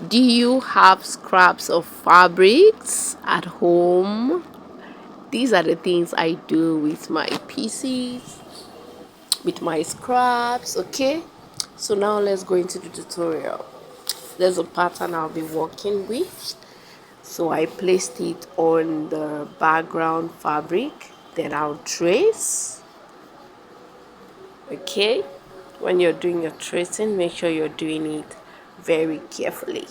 Do you have scraps of fabrics at home? These are the things I do with my pieces, with my scraps. Okay, so now let's go into the tutorial. There's a pattern I'll be working with, so I placed it on the background fabric, then I'll trace. Okay, when you're doing your tracing, make sure you're doing it very carefully.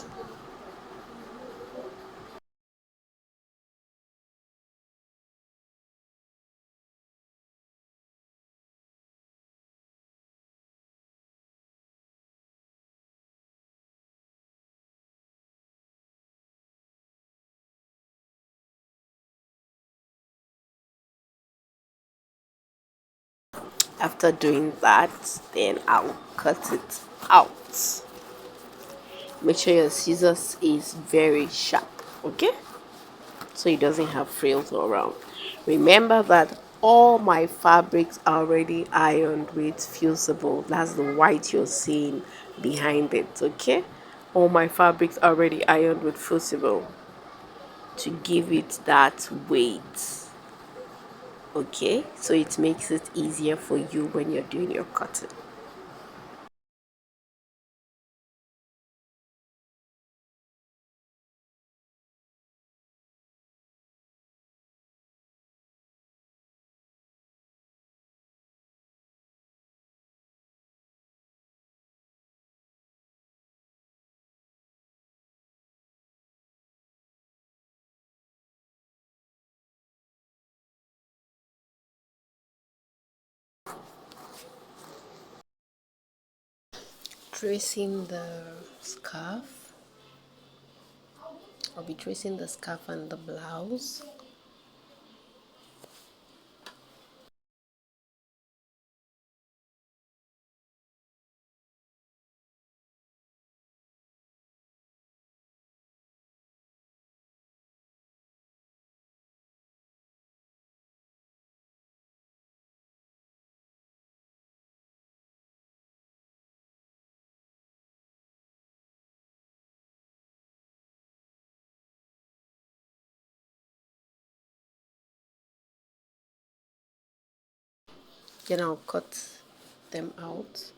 After doing that, then I'll cut it out. Make sure your scissors is very sharp, okay, so it doesn't have frills around. Remember that all my fabrics are already ironed with fusible. That's the white you're seeing behind it. Okay, all my fabrics are already ironed with fusible to give it that weight. Okay, so it makes it easier for you when you're doing your cutting. Tracing the scarf. I'll be tracing the scarf and the blouse. Then I'll cut them out.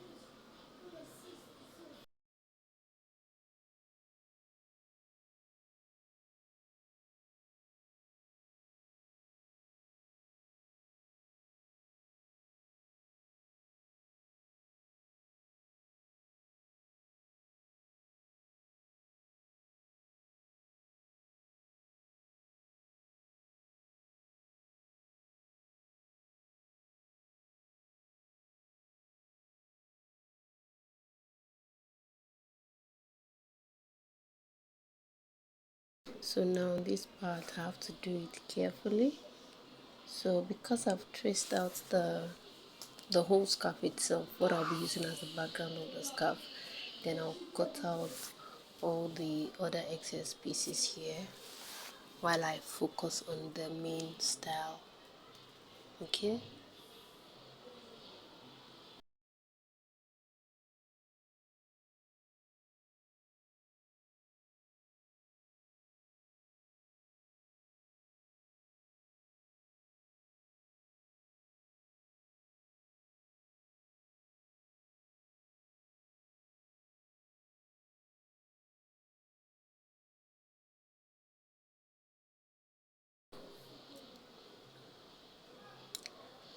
So now this part I have to do it carefully. So because I've traced out the whole scarf itself, what I'll be using as the background of the scarf, then I'll cut out all the other excess pieces here while I focus on the main style. Okay.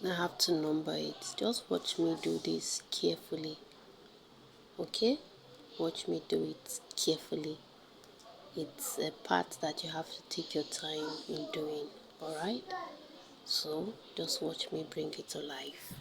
I have to number it. Just watch me do this carefully. Okay? Watch me do it carefully. It's a part that you have to take your time in doing. Alright? So just watch me bring it to life.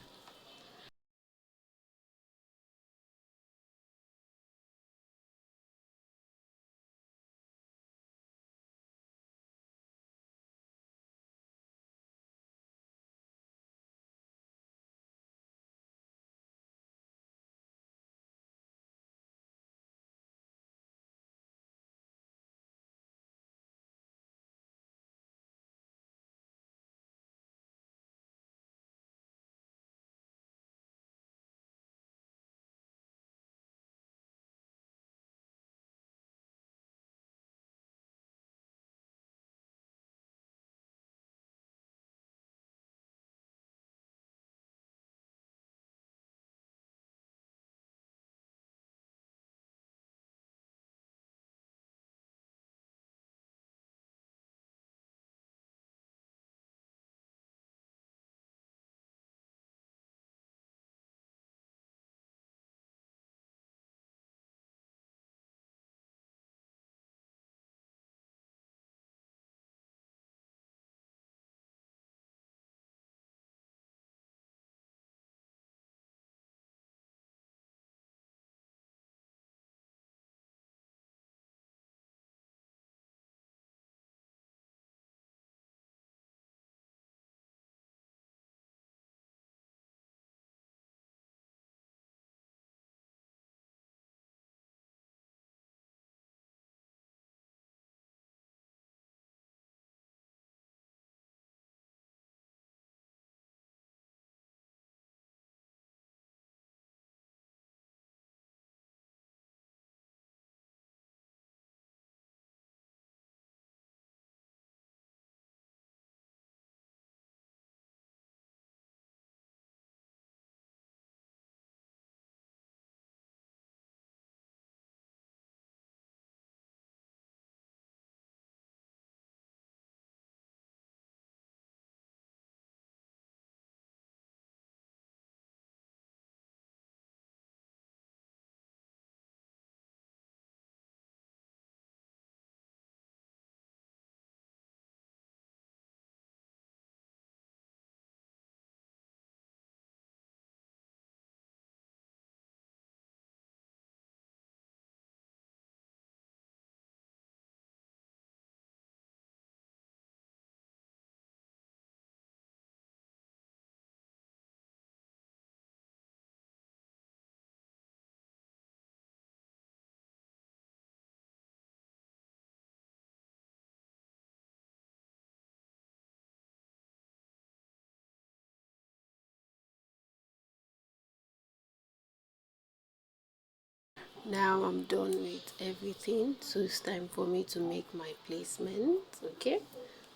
Now I'm done with everything, so it's time for me to make my placement. Okay,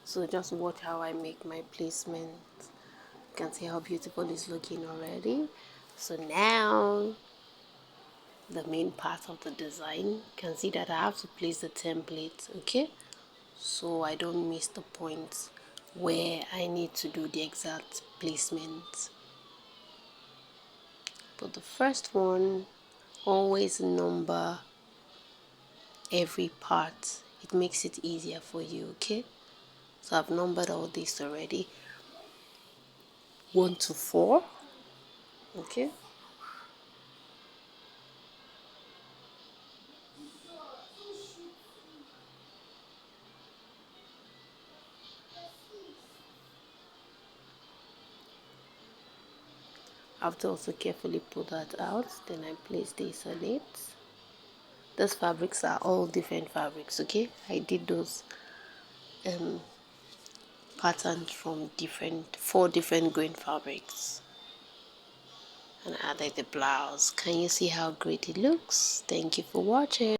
so just watch how I make my placement. You can see how beautiful it's looking already. So now the main part of the design, you can see that I have to place the template. Okay, so I don't miss the point where I need to do the exact placement. But the first one, always number every part. It makes it easier for you. Okay, so I've numbered all this already, 1 to 4. Okay, I have to also carefully pull that out. Then I place this on it. Those fabrics are all different fabrics. Okay, I did those patterns from 4 different grain fabrics and added the blouse. Can you see how great it looks? Thank you for watching.